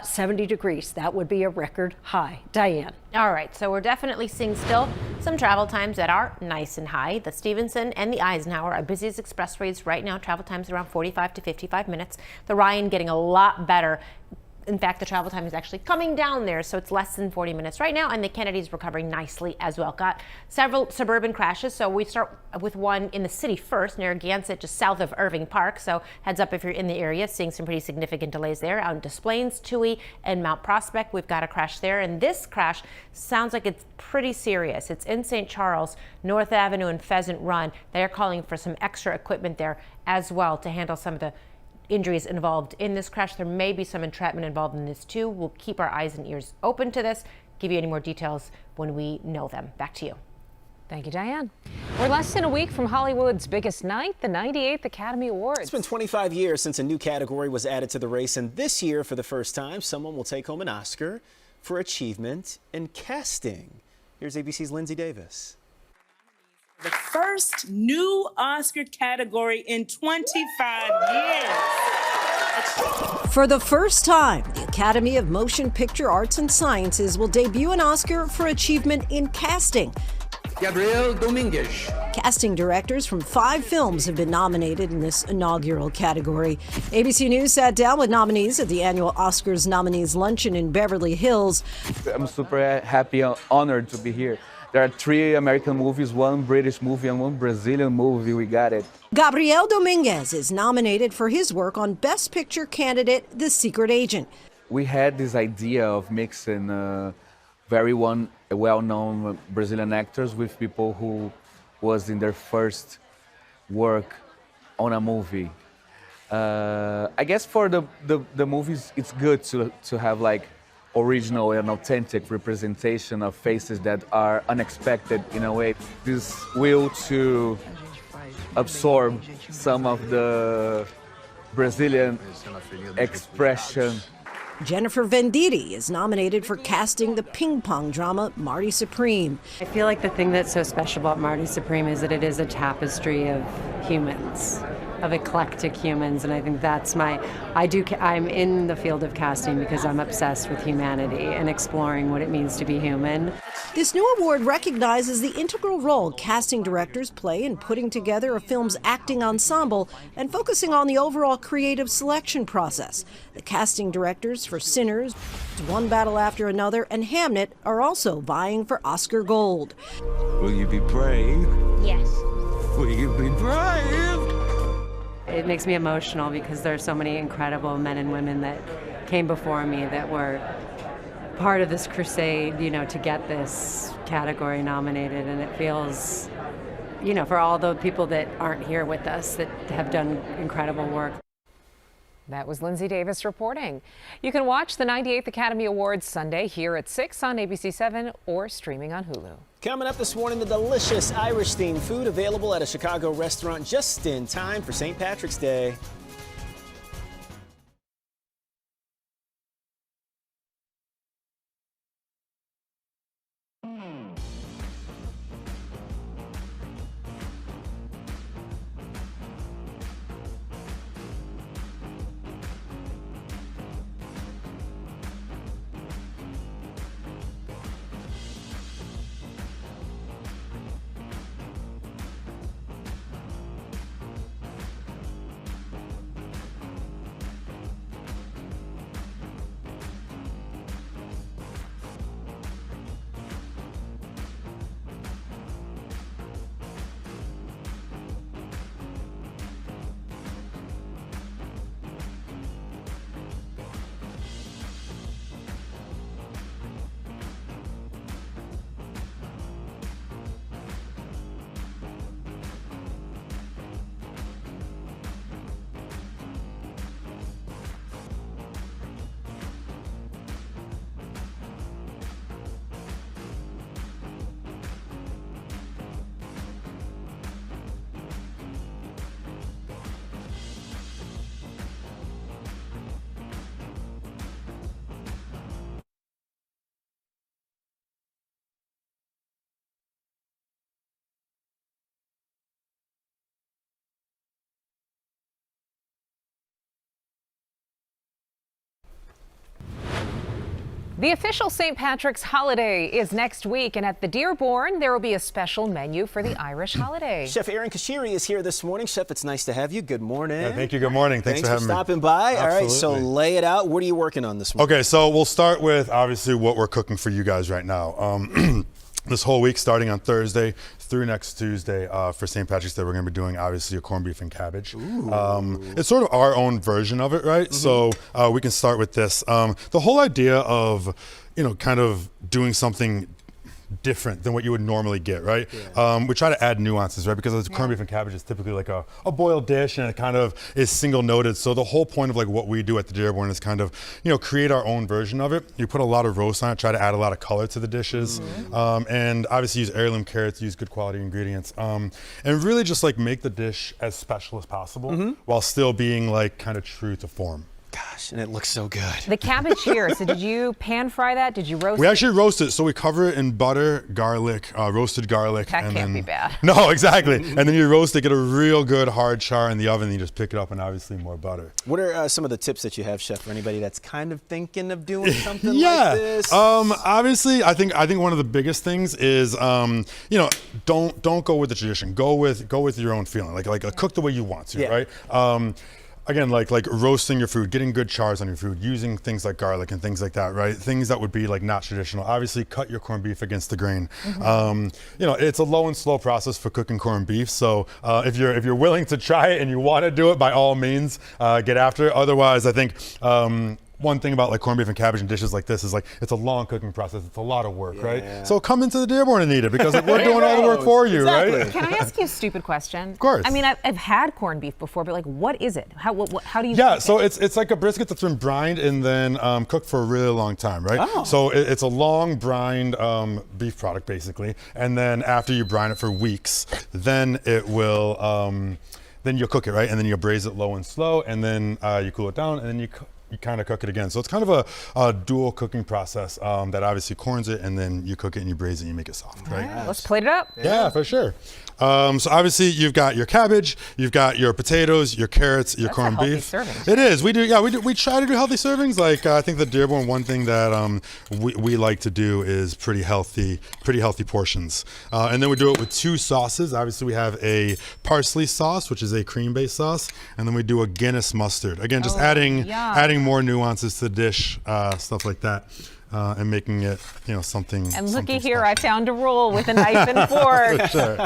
[SPEAKER 4] 70 degrees. That would be a record high. Diane.
[SPEAKER 5] All right, so we're definitely seeing still some travel times that are nice and high. The Stevenson and the Eisenhower are busiest expressways right now. Travel times around 45 to 55 minutes. The Ryan getting a lot better. In fact, the travel time is actually coming down there, so it's less than 40 minutes right now, and the Kennedy's recovering nicely as well. Got several suburban crashes, so we start with one in the city first, near Gansett, just south of Irving Park, so heads up if you're in the area, seeing some pretty significant delays there. Out in Des Plaines, Toohey, and Mount Prospect, we've got a crash there, and this crash sounds like it's pretty serious. It's in St. Charles, North Avenue and Pheasant Run. They're calling for some extra equipment there as well to handle some of the injuries involved in this crash. There may be some entrapment involved in this too. We'll keep our eyes and ears open to this, give you any more details when we know them. Back to you.
[SPEAKER 1] Thank you, Diane. We're less than a week from Hollywood's biggest night, the 98th Academy Awards.
[SPEAKER 2] It's been 25 years since a new category was added to the race, and this year, for the first time, someone will take home an Oscar for achievement in casting. Here's ABC's Lindsay Davis.
[SPEAKER 11] The first new Oscar category in 25 years.
[SPEAKER 12] For the first time, the Academy of Motion Picture Arts and Sciences will debut an Oscar for achievement in casting.
[SPEAKER 13] Gabriel Dominguez.
[SPEAKER 12] Casting directors from 5 films have been nominated in this inaugural category. ABC News sat down with nominees at the annual Oscars nominees luncheon in Beverly Hills.
[SPEAKER 14] I'm super happy and honored to be here. There are 3 American movies, 1 British movie, and 1 Brazilian movie. We got it.
[SPEAKER 12] Gabriel Dominguez is nominated for his work on Best Picture candidate, The Secret Agent.
[SPEAKER 14] We had this idea of mixing very well-known Brazilian actors with people who was in their first work on a movie. I guess for the movies, it's good to have like original and authentic representation of faces that are unexpected in a way. This will to absorb some of the Brazilian expression.
[SPEAKER 12] Jennifer Venditti is nominated for casting the ping pong drama Marty Supreme.
[SPEAKER 25] I feel like the thing that's so special about Marty Supreme is that it is a tapestry of humans, of eclectic humans, and I think that's I'm in the field of casting because I'm obsessed with humanity and exploring what it means to be human.
[SPEAKER 12] This new award recognizes the integral role casting directors play in putting together a film's acting ensemble and focusing on the overall creative selection process. The casting directors for Sinners, One Battle After Another, and Hamnet are also vying for Oscar Gold.
[SPEAKER 13] Will you be brave?
[SPEAKER 25] Yes.
[SPEAKER 13] Will you be brave?
[SPEAKER 25] It makes me emotional because there are so many incredible men and women that came before me that were part of this crusade, to get this category nominated. And it feels, for all the people that aren't here with us that have done incredible work.
[SPEAKER 1] That was Lindsay Davis reporting. You can watch the 98th Academy Awards Sunday here at 6 on ABC7 or streaming on Hulu.
[SPEAKER 2] Coming up this morning, the delicious Irish-themed food available at a Chicago restaurant just in time for St. Patrick's Day.
[SPEAKER 1] The official St. Patrick's holiday is next week, and at the Dearborn, there will be a special menu for the Irish holiday.
[SPEAKER 2] Chef Aaron Kashiri is here this morning. Chef, it's nice to have you. Good morning.
[SPEAKER 15] Yeah, thank you. Good morning. Thanks for having me.
[SPEAKER 2] stopping by.
[SPEAKER 15] Absolutely.
[SPEAKER 2] All right, so lay it out. What are you working on this morning?
[SPEAKER 15] Okay, so we'll start with obviously what we're cooking for you guys right now. This whole week, starting on Thursday through next Tuesday, for St. Patrick's Day, we're going to be doing obviously a corned beef and cabbage. It's sort of our own version of it, right? So we can start with this. The whole idea of, kind of doing something different than what you would normally get, right? We try to add nuances, right? Because corned beef and cabbage is typically like a boiled dish, and it kind of is single noted. So the whole point of like what we do at the Dearborn is kind of, create our own version of it. You put a lot of roast on it, try to add a lot of color to the dishes, and obviously use heirloom carrots, use good quality ingredients, and really just like make the dish as special as possible while still being like kind of true to form.
[SPEAKER 2] Gosh, and it looks so good.
[SPEAKER 1] The cabbage here, so did you pan fry that? Did you roast it?
[SPEAKER 15] We actually roast it, so we cover it in butter, garlic, roasted garlic.
[SPEAKER 1] That can't be bad.
[SPEAKER 15] No, exactly. And then you roast it, get a real good hard char in the oven, and you just pick it up and obviously more butter.
[SPEAKER 2] What are some of the tips that you have, Chef, for anybody that's kind of thinking of doing something like this?
[SPEAKER 15] Obviously, I think one of the biggest things is, don't go with the tradition. Go with your own feeling. Like cook the way you want to, right? Again, like roasting your food, getting good chars on your food, using things like garlic and things like that, right? Things that would be like not traditional. Obviously, cut your corned beef against the grain. It's a low and slow process for cooking corned beef. So if you're willing to try it and you want to do it, by all means, get after it. Otherwise, I think one thing about like corned beef and cabbage and dishes like this is like it's a long cooking process. It's a lot of work, right? So come into the Dearborn and eat it, because like, we're doing all the work for you, right?
[SPEAKER 1] Can I ask you a stupid question?
[SPEAKER 15] Of course.
[SPEAKER 1] I mean, I've had corned beef before, but like, what is it? How do you?
[SPEAKER 15] Yeah, so it's like a brisket that's been brined and then cooked for a really long time, right? So it's a long brined beef product basically, and then after you brine it for weeks, then it will. Then you'll cook it, right? And then you'll braise it low and slow, and then you cool it down, and then you kind of cook it again. So it's kind of a dual cooking process that obviously corns it, and then you cook it and you braise it and you make it soft, right?
[SPEAKER 1] Let's plate it up.
[SPEAKER 15] Yeah, for sure. So obviously you've got your cabbage, you've got your potatoes, your carrots, your corned beef.
[SPEAKER 1] Serving.
[SPEAKER 15] It is. We do. Yeah, we try to do healthy servings. Like I think the Dearborn, one thing that we like to do is pretty healthy portions. And then we do it with two sauces. Obviously we have a parsley sauce, which is a cream-based sauce, and then we do a Guinness mustard. Again, just adding more nuances to the dish, stuff like that. And making it, something.
[SPEAKER 1] And looky here, I found a roll with a knife and fork.
[SPEAKER 15] Sure.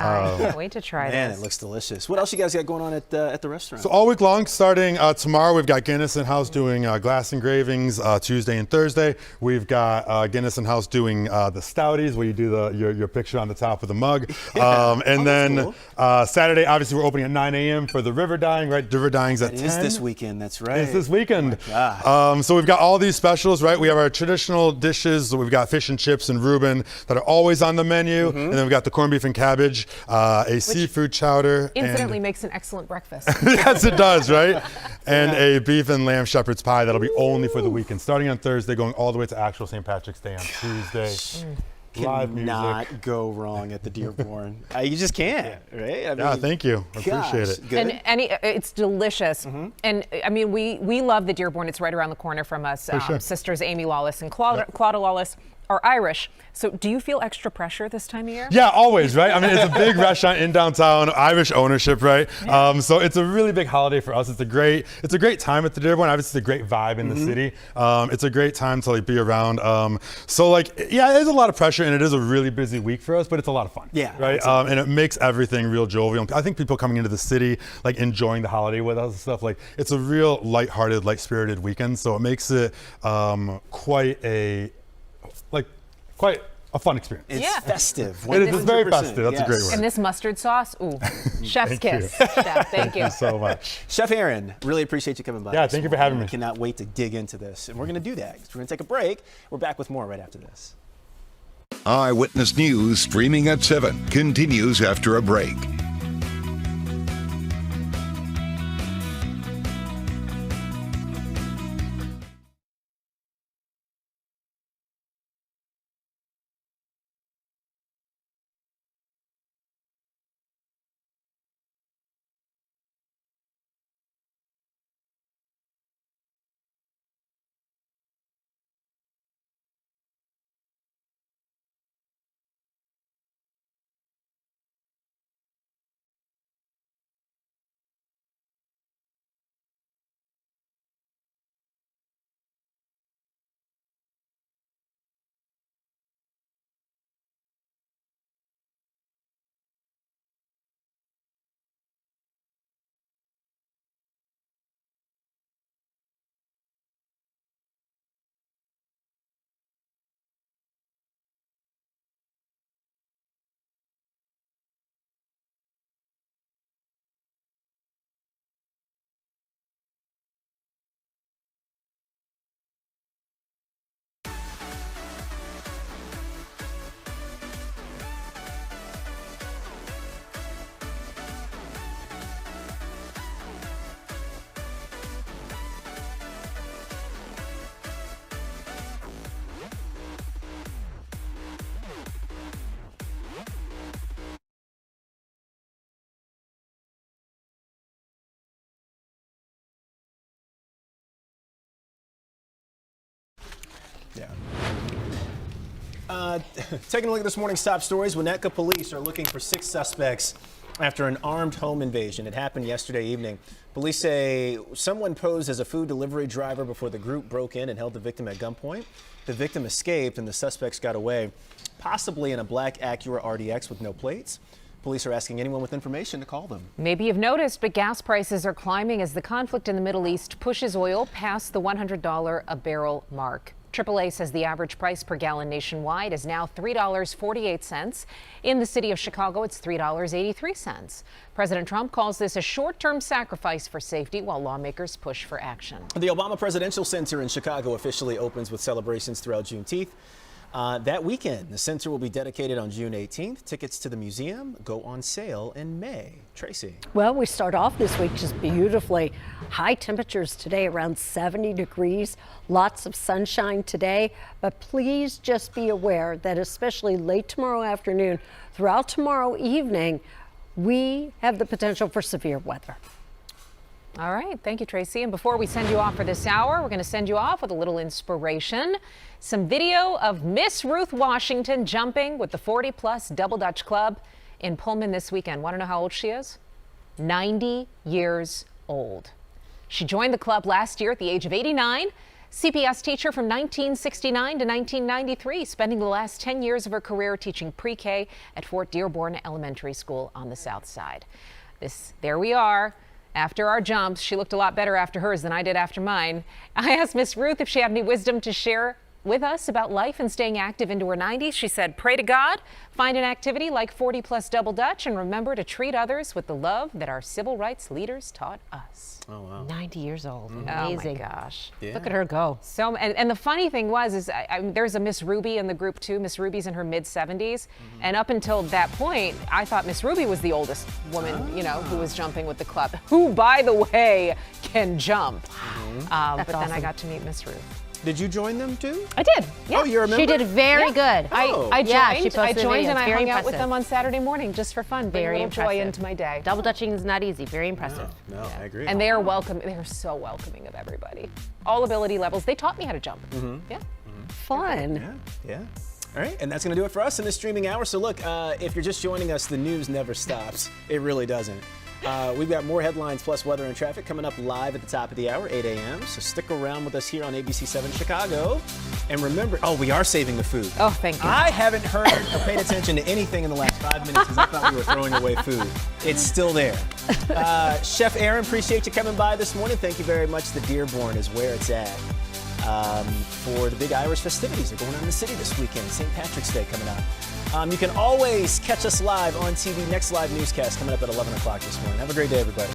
[SPEAKER 1] I can't wait to try
[SPEAKER 2] Man,
[SPEAKER 1] this.
[SPEAKER 2] it looks delicious. What else you guys got going on at the restaurant?
[SPEAKER 15] So all week long, starting tomorrow, we've got Guinness in-house doing glass engravings. Tuesday and Thursday, we've got Guinness in-house doing the stouties, where you do your picture on the top of the mug. And then cool. Saturday, obviously, we're opening at 9 a.m. for the river dyeing, right? River dyeing's at 10.
[SPEAKER 2] It is this weekend, that's right.
[SPEAKER 15] It's this weekend.
[SPEAKER 2] Oh my God.
[SPEAKER 15] So we've got all these specials, right? We have our traditional dishes. So we've got fish and chips and Reuben that are always on the menu. And then we've got the corned beef and cabbage, seafood chowder.
[SPEAKER 1] Incidentally makes an excellent breakfast.
[SPEAKER 15] Yes, it does, right? And a beef and lamb shepherd's pie that'll be only for the weekend, starting on Thursday, going all the way to actual St. Patrick's Day on Tuesday. Live music.
[SPEAKER 2] Cannot go wrong at the Dearborn. You just can't, right? I mean,
[SPEAKER 15] thank you. I appreciate it.
[SPEAKER 2] Good.
[SPEAKER 1] And it's delicious. And I mean, we love the Dearborn. It's right around the corner from us.
[SPEAKER 15] Sure.
[SPEAKER 1] Sisters Amy Lawless and Claudia Lawless are Irish. So do you feel extra pressure this time of year?
[SPEAKER 15] Yeah, always, right? I mean, it's a big restaurant in downtown, Irish ownership, right? Yeah. So it's a really big holiday for us. It's a great time at the Dearborn. Obviously, it's a great vibe in the city. It's a great time to like be around. So like, yeah, it is a lot of pressure, and it is a really busy week for us, but it's a lot of fun.
[SPEAKER 2] Yeah.
[SPEAKER 15] Right. And it makes everything real jovial. I think people coming into the city, like enjoying the holiday with us and stuff, like it's a real lighthearted, light-spirited weekend. So it makes it quite a fun experience.
[SPEAKER 2] It's festive.
[SPEAKER 15] It's very festive. That's a great word.
[SPEAKER 1] And this mustard sauce, ooh, chef's kiss.
[SPEAKER 15] You.
[SPEAKER 1] Chef, thank you
[SPEAKER 15] so much.
[SPEAKER 2] Chef Aaron, really appreciate you coming by.
[SPEAKER 15] Yeah, thank you for having me.
[SPEAKER 2] I cannot wait to dig into this. And we're going to do that. We're going to take a break. We're back with more right after this.
[SPEAKER 3] Eyewitness News streaming at 7 continues after a break.
[SPEAKER 2] Taking a look at this morning's top stories, Winnetka police are looking for 6 suspects after an armed home invasion. It happened yesterday evening. Police say someone posed as a food delivery driver before the group broke in and held the victim at gunpoint. The victim escaped and the suspects got away, possibly in a black Acura RDX with no plates. Police are asking anyone with information to call them.
[SPEAKER 1] Maybe you've noticed, but gas prices are climbing as the conflict in the Middle East pushes oil past the $100 a barrel mark. AAA says the average price per gallon nationwide is now $3.48. In the city of Chicago, it's $3.83. President Trump calls this a short-term sacrifice for safety while lawmakers push for action.
[SPEAKER 2] The Obama Presidential Center in Chicago officially opens with celebrations throughout Juneteenth. That weekend, the center will be dedicated on June 18th. Tickets to the museum go on sale in May. Tracy.
[SPEAKER 4] Well, we start off this week just beautifully. High temperatures today around 70 degrees. Lots of sunshine today, but please just be aware that especially late tomorrow afternoon, throughout tomorrow evening, we have the potential for severe weather.
[SPEAKER 1] All right. Thank you, Tracy. And before we send you off for this hour, we're going to send you off with a little inspiration. Some video of Miss Ruth Washington jumping with the 40-plus Double Dutch Club in Pullman this weekend. Want to know how old she is? 90 years old. She joined the club last year at the age of 89. CPS teacher from 1969 to 1993, spending the last 10 years of her career teaching pre-K at Fort Dearborn Elementary School on the South Side. There we are. After our jumps, she looked a lot better after hers than I did after mine. I asked Miss Ruth if she had any wisdom to share with us about life and staying active into her 90s. She said, pray to God, find an activity like 40-plus Double Dutch, and remember to treat others with the love that our civil rights leaders taught us.
[SPEAKER 2] Oh, wow.
[SPEAKER 5] 90 years old.
[SPEAKER 1] Amazing. Oh, my gosh.
[SPEAKER 2] Yeah.
[SPEAKER 5] Look at her go.
[SPEAKER 1] So, and the funny thing was, there's a Miss Ruby in the group, too. Miss Ruby's in her mid-70s. And up until that point, I thought Miss Ruby was the oldest woman, who was jumping with the club, who, by the way, can jump. But
[SPEAKER 5] awesome.
[SPEAKER 1] then I got to meet Miss Ruth.
[SPEAKER 2] Did you join them too?
[SPEAKER 1] I did. Yeah.
[SPEAKER 2] Oh, you remember?
[SPEAKER 5] She did very good.
[SPEAKER 1] I joined.
[SPEAKER 5] Yeah, she posted
[SPEAKER 1] I joined
[SPEAKER 5] videos.
[SPEAKER 1] and I
[SPEAKER 5] Very
[SPEAKER 1] hung out with
[SPEAKER 5] impressive.
[SPEAKER 1] them on Saturday morning just for fun. Bring
[SPEAKER 5] Very
[SPEAKER 1] a little joy
[SPEAKER 5] impressive.
[SPEAKER 1] into my day.
[SPEAKER 5] Double Dutching is not easy. Very impressive.
[SPEAKER 2] No, I agree.
[SPEAKER 1] And they are welcome. They are so welcoming of everybody. All ability levels. They taught me how to jump. Yeah.
[SPEAKER 4] Fun.
[SPEAKER 2] Yeah. All right, and that's going to do it for us in this streaming hour. So look, if you're just joining us, the news never stops. It really doesn't. We've got more headlines plus weather and traffic coming up live at the top of the hour, 8 a.m. So stick around with us here on ABC7 Chicago. And remember, we are saving the food.
[SPEAKER 1] Oh, thank you.
[SPEAKER 2] I haven't heard or paid attention to anything in the last 5 minutes because I thought we were throwing away food. It's still there. Chef Aaron, appreciate you coming by this morning. Thank you very much. The Dearborn is where it's at for the big Irish festivities. They're going on in the city this weekend. St. Patrick's Day coming up. You can always catch us live on TV. Next live newscast coming up at 11 o'clock this morning. Have a great day, everybody.